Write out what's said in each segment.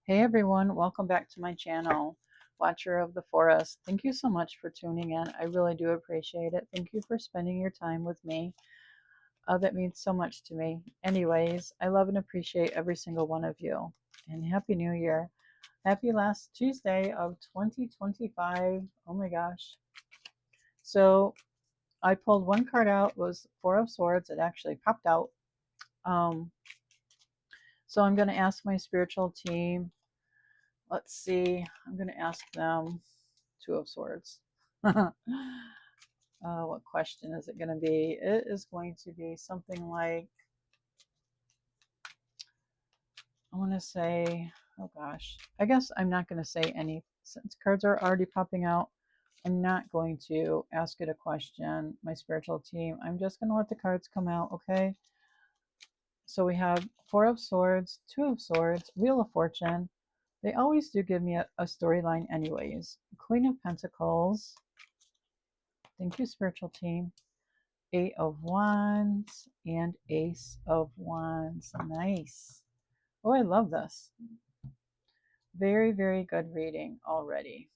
Hey everyone, welcome back to my channel, Watcher of the Forest. Thank you so much for tuning in. I really do appreciate it. Thank you for spending your time with me. That means so much to me. Anyways, I love and appreciate every single one of you. And Happy New Year. Happy last Tuesday of 2025. Oh my gosh. So I pulled one card out, it was Four of Swords. It actually popped out. Um, so I'm going to ask my spiritual team. Let's see. I'm going to ask them Two of Swords. What question is it going to be? It is going to be something like, I want to say, oh gosh, I guess I'm not going to say any, since cards are already popping out. I'm not going to ask it a question, my spiritual team. I'm just going to let the cards come out, okay? So we have Four of Swords, Two of Swords, Wheel of Fortune. They always do give me a storyline anyways. Queen of Pentacles. Thank you, spiritual team. Eight of Wands and Ace of Wands. Nice. Oh, I love this. Very, very good reading already.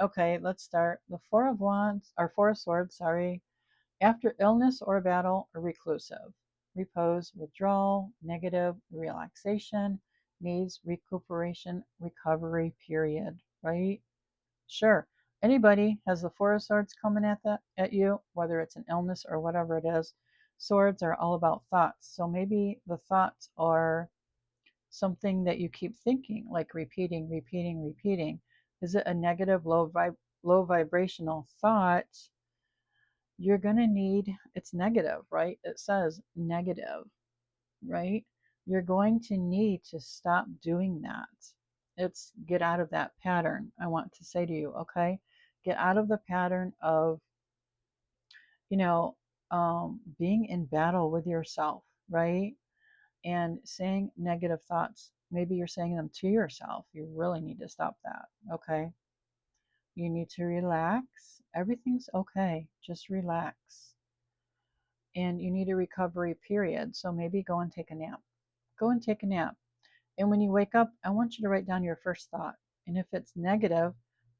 Okay, let's start. The Four of Wands, or Four of Swords, sorry. After illness or battle, or reclusive. Repose, withdrawal, negative, relaxation, needs recuperation, recovery period, right? Sure. Anybody has the Four of Swords coming at you, whether it's an illness or whatever it is. Swords are all about thoughts. So maybe the thoughts are something that you keep thinking, like repeating, repeating, repeating. Is it a negative, low vibrational thought? You're gonna need, it's negative, right? It says negative, right? You're going to need to stop doing that. It's get out of that pattern. I want to say to you, okay? Get out of the pattern of, you know, being in battle with yourself, right? And saying negative thoughts. Maybe you're saying them to yourself. You really need to stop that, okay? You need to relax. Everything's okay. Just relax. And you need a recovery period. So maybe go and take a nap. Go and take a nap. And when you wake up, I want you to write down your first thought. And if it's negative,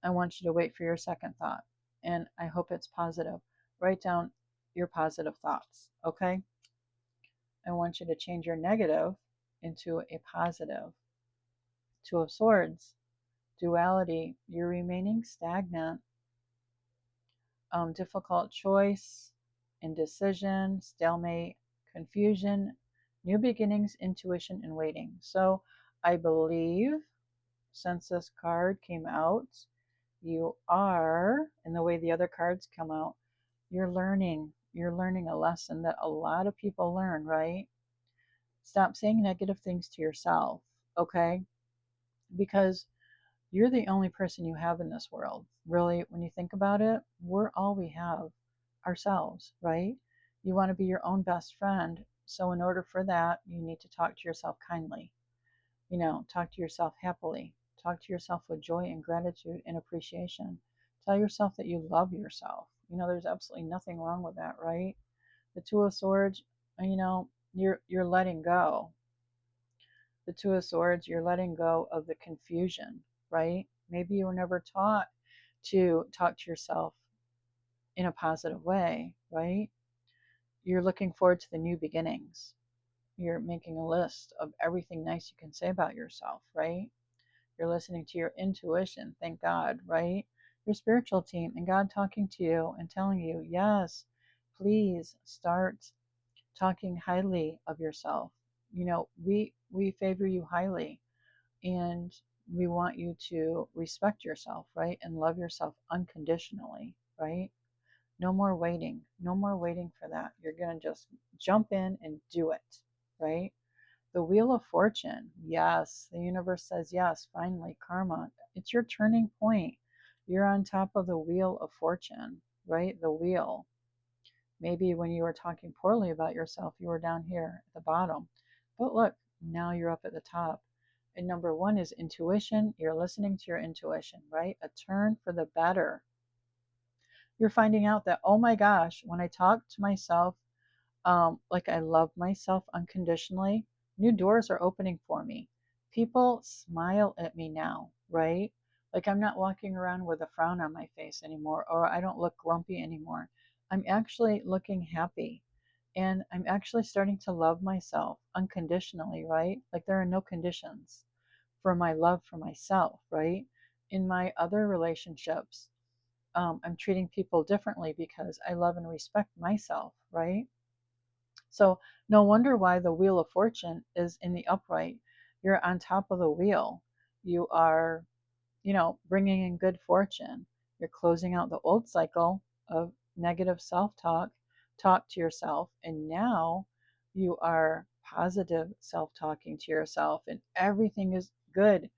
I want you to wait for your second thought. And I hope it's positive. Write down your positive thoughts, okay? I want you to change your negative into a positive. Two of Swords, duality. You're remaining stagnant. Difficult choice, indecision, stalemate, confusion, new beginnings, intuition, and waiting. So I believe since this card came out, you are, and the way the other cards come out, you're learning. You're learning a lesson that a lot of people learn, right? Stop saying negative things to yourself, okay? Because you're the only person you have in this world. Really, when you think about it, we're all we have ourselves, right? You want to be your own best friend. So, in order for that, you need to talk to yourself kindly. Talk to yourself happily. Talk to yourself with joy and gratitude and appreciation. Tell yourself that you love yourself. There's absolutely nothing wrong with that, right? The Two of Swords, you're letting go. The Two of Swords, you're letting go of the confusion, right? Maybe you were never taught to talk to yourself in a positive way, right? You're looking forward to the new beginnings. You're making a list of everything nice you can say about yourself, right? You're listening to your intuition, thank God, right? Your spiritual team and God talking to you and telling you, yes, please start talking highly of yourself. We favor you highly, and we want you to respect yourself, right? And love yourself unconditionally, right? No more waiting. No more waiting for that. You're going to just jump in and do it, right? The Wheel of Fortune. Yes, the universe says yes, finally, karma. It's your turning point. You're on top of the Wheel of Fortune, right? The wheel. Maybe when you were talking poorly about yourself, you were down here at the bottom. But look, now you're up at the top. And number one is intuition. You're listening to your intuition, right? A turn for the better. You're finding out that, oh my gosh, when I talk to myself, like I love myself unconditionally, new doors are opening for me. People smile at me now, right? Like I'm not walking around with a frown on my face anymore, or I don't look grumpy anymore. I'm actually looking happy. And I'm actually starting to love myself unconditionally, right? Like there are no conditions for my love for myself, right? In my other relationships, I'm treating people differently because I love and respect myself, right? So no wonder why the wheel of fortune is in the upright. You're on top of the wheel. You are, bringing in good fortune. You're closing out the old cycle of negative self talk to yourself. And now you are positive self talking to yourself, and everything is good.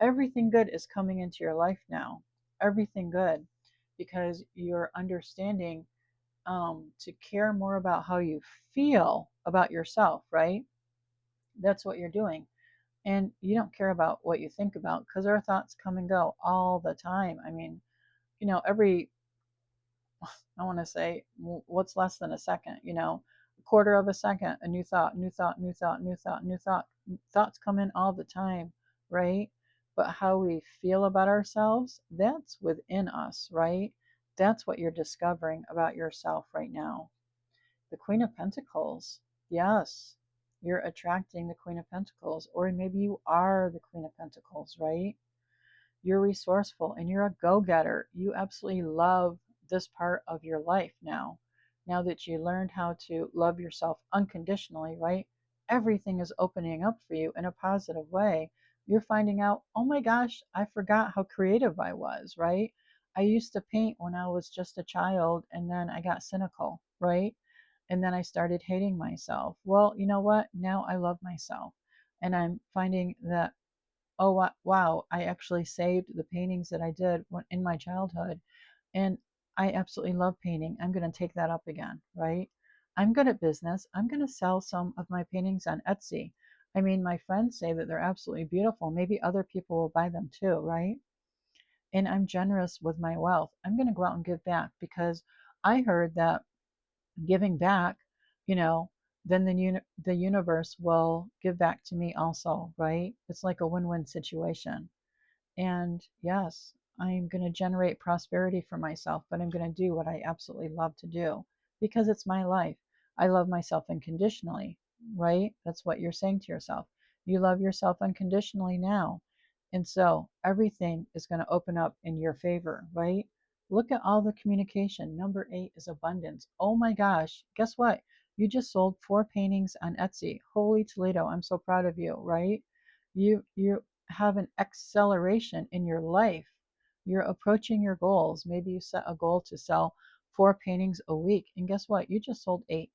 Everything good is coming into your life now. Everything good because you're understanding to care more about how you feel about yourself, right? That's what you're doing. And you don't care about what you think about because our thoughts come and go all the time. I mean, every, I want to say, what's less than a second, a quarter of a second, a new thought, new thought, new thought, new thought, new thought. Thoughts come in all the time, right? But how we feel about ourselves, that's within us, right? That's what you're discovering about yourself right now. The Queen of Pentacles. Yes, you're attracting the Queen of Pentacles, or maybe you are the Queen of Pentacles, right? You're resourceful and you're a go getter. You absolutely love this part of your life now. Now that you learned how to love yourself unconditionally, right? Everything is opening up for you in a positive way. You're finding out, oh my gosh, I forgot how creative I was, right? I used to paint when I was just a child and then I got cynical, right? And then I started hating myself. Well, you know what? Now I love myself. And I'm finding that, oh, wow, I actually saved the paintings that I did in my childhood. And I absolutely love painting. I'm going to take that up again, right? I'm good at business. I'm going to sell some of my paintings on Etsy. I mean, my friends say that they're absolutely beautiful. Maybe other people will buy them too, right? And I'm generous with my wealth. I'm going to go out and give back because I heard that giving back, you know, then the universe will give back to me also, right? It's like a win-win situation. And yes, I'm going to generate prosperity for myself, but I'm going to do what I absolutely love to do because it's my life. I love myself unconditionally, right? That's what you're saying to yourself. You love yourself unconditionally now. And so everything is going to open up in your favor, right? Look at all the communication. Number 8 is abundance. Oh my gosh, guess what? You just sold 4 paintings on Etsy. Holy Toledo, I'm so proud of you, right? You have an acceleration in your life. You're approaching your goals. Maybe you set a goal to sell 4 paintings a week, and guess what? You just sold 8.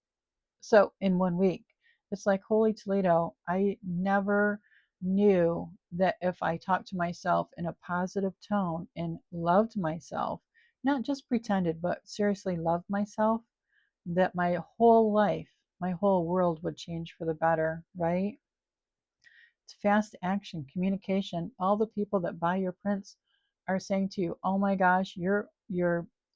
So in 1 week, it's like, holy Toledo, I never knew that if I talked to myself in a positive tone and loved myself, not just pretended, but seriously loved myself, that my whole life, my whole world would change for the better, right? It's fast action, communication. All the people that buy your prints are saying to you, "Oh my gosh, your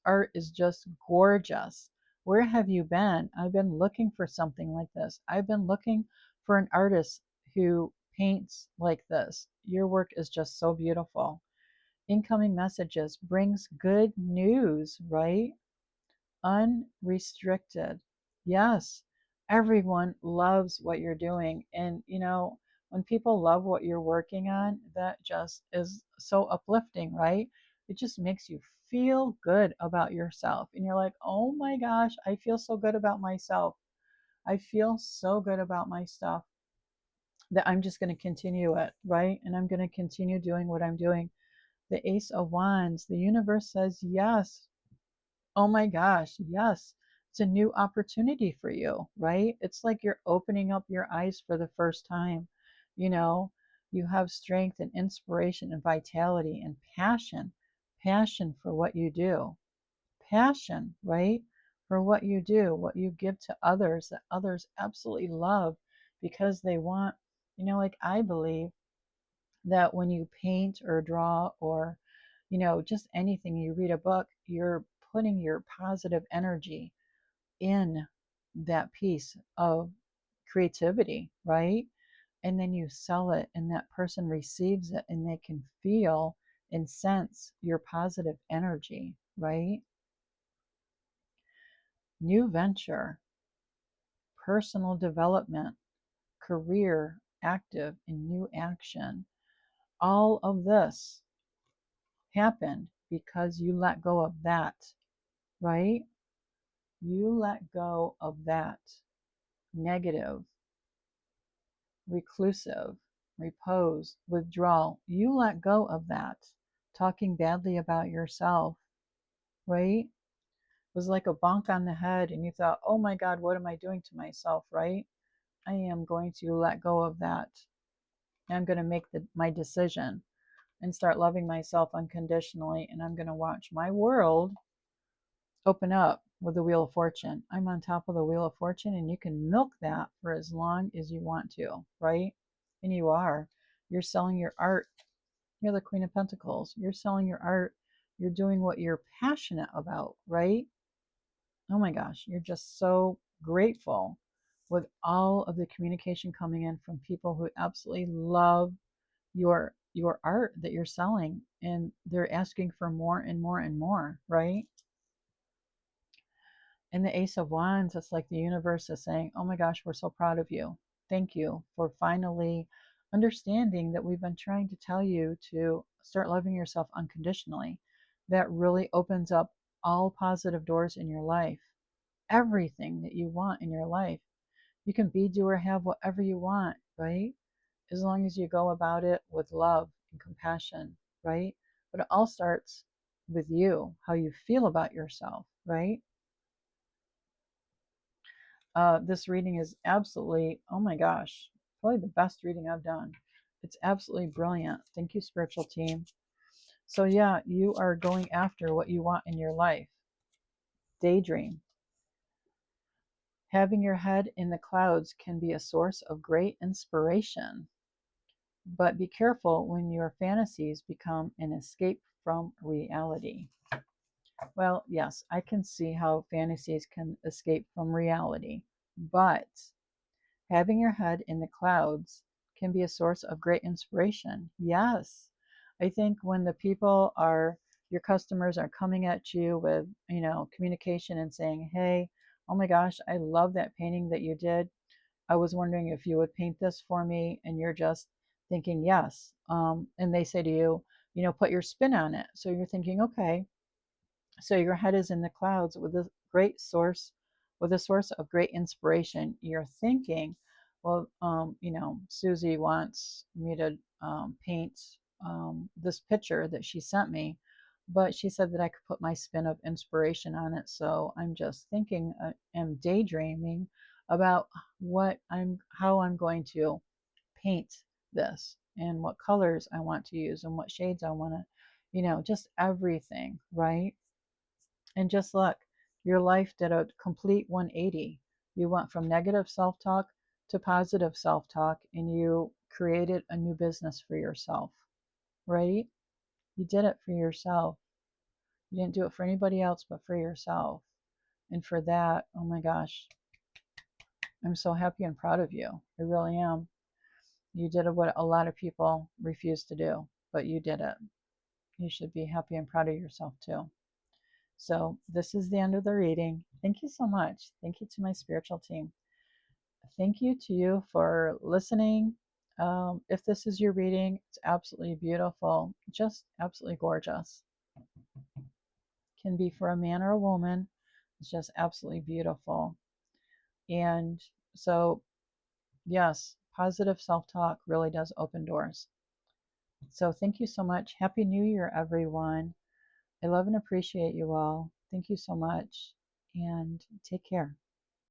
art is just gorgeous. Where have you been? I've been looking for something like this. I've been looking for an artist who paints like this. Your work is just so beautiful." Incoming messages brings good news, right? Unrestricted. Yes, everyone loves what you're doing. And, when people love what you're working on, that just is so uplifting, right? It just makes you feel good about yourself. And you're like, oh my gosh, I feel so good about myself. I feel so good about my stuff that I'm just going to continue it, right? And I'm going to continue doing what I'm doing. The Ace of Wands, the universe says yes. Oh my gosh, yes. It's a new opportunity for you, right? It's like you're opening up your eyes for the first time. You know, you have strength and inspiration and vitality and passion for what you do. Passion, right? For what you do, what you give to others that others absolutely love because they want, like I believe that when you paint or draw or just anything, you read a book, you're putting your positive energy in that piece of creativity, right? and then you sell it, and that person receives it, and they can feel and sense your positive energy, right? New venture, personal development, career, active, and new action. All of this happened because you let go of that, right? You let go of that negative, reclusive, repose, withdrawal. You let go of that, talking badly about yourself, right? It was like a bonk on the head, and you thought, oh my God, what am I doing to myself, right? I am going to let go of that. I'm going to make my decision and start loving myself unconditionally. And I'm going to watch my world open up with the Wheel of Fortune. I'm on top of the Wheel of Fortune, and you can milk that for as long as you want to, right? And you are. You're selling your art. You're the Queen of Pentacles. You're selling your art. You're doing what you're passionate about, right? Oh my gosh, you're just so grateful with all of the communication coming in from people who absolutely love your art that you're selling, and they're asking for more and more and more, right? And the Ace of Wands, it's like the universe is saying, oh my gosh, we're so proud of you. Thank you for finally understanding that we've been trying to tell you to start loving yourself unconditionally. That really opens up all positive doors in your life. Everything that you want in your life. You can be, do, or have whatever you want, right? As long as you go about it with love and compassion, right? But it all starts with you, how you feel about yourself, right? This reading is absolutely, oh my gosh, probably the best reading I've done. It's absolutely brilliant. Thank you, spiritual team. So, yeah, you are going after what you want in your life. Daydream. Having your head in the clouds can be a source of great inspiration, but be careful when your fantasies become an escape from reality. Well, yes, I can see how fantasies can escape from reality, but having your head in the clouds can be a source of great inspiration. Yes. I think when the people are, your customers are coming at you with, communication and saying, hey, oh my gosh, I love that painting that you did. I was wondering if you would paint this for me. And you're just thinking, yes. And they say to you, put your spin on it. So you're thinking, okay, so your head is in the clouds with a source of great inspiration. You're thinking, well, Susie wants me to paint this picture that she sent me, but she said that I could put my spin of inspiration on it. So I'm just thinking and daydreaming about how I'm going to paint this and what colors I want to use and what shades I want to, just everything, right? And just look, your life did a complete 180. You went from negative self talk to positive self talk, and you created a new business for yourself, right? You did it for yourself. You didn't do it for anybody else but for yourself. And for that, oh my gosh, I'm so happy and proud of you. I really am. You did what a lot of people refuse to do, but you did it. You should be happy and proud of yourself too. So this is the end of the reading. Thank you so much. Thank you to my spiritual team. Thank you to you for listening. If this is your reading, it's absolutely beautiful, just absolutely gorgeous. Can be for a man or a woman. It's just absolutely beautiful. And so, yes, positive self-talk really does open doors. So thank you so much. Happy New Year, everyone. I love and appreciate you all. Thank you so much, and take care.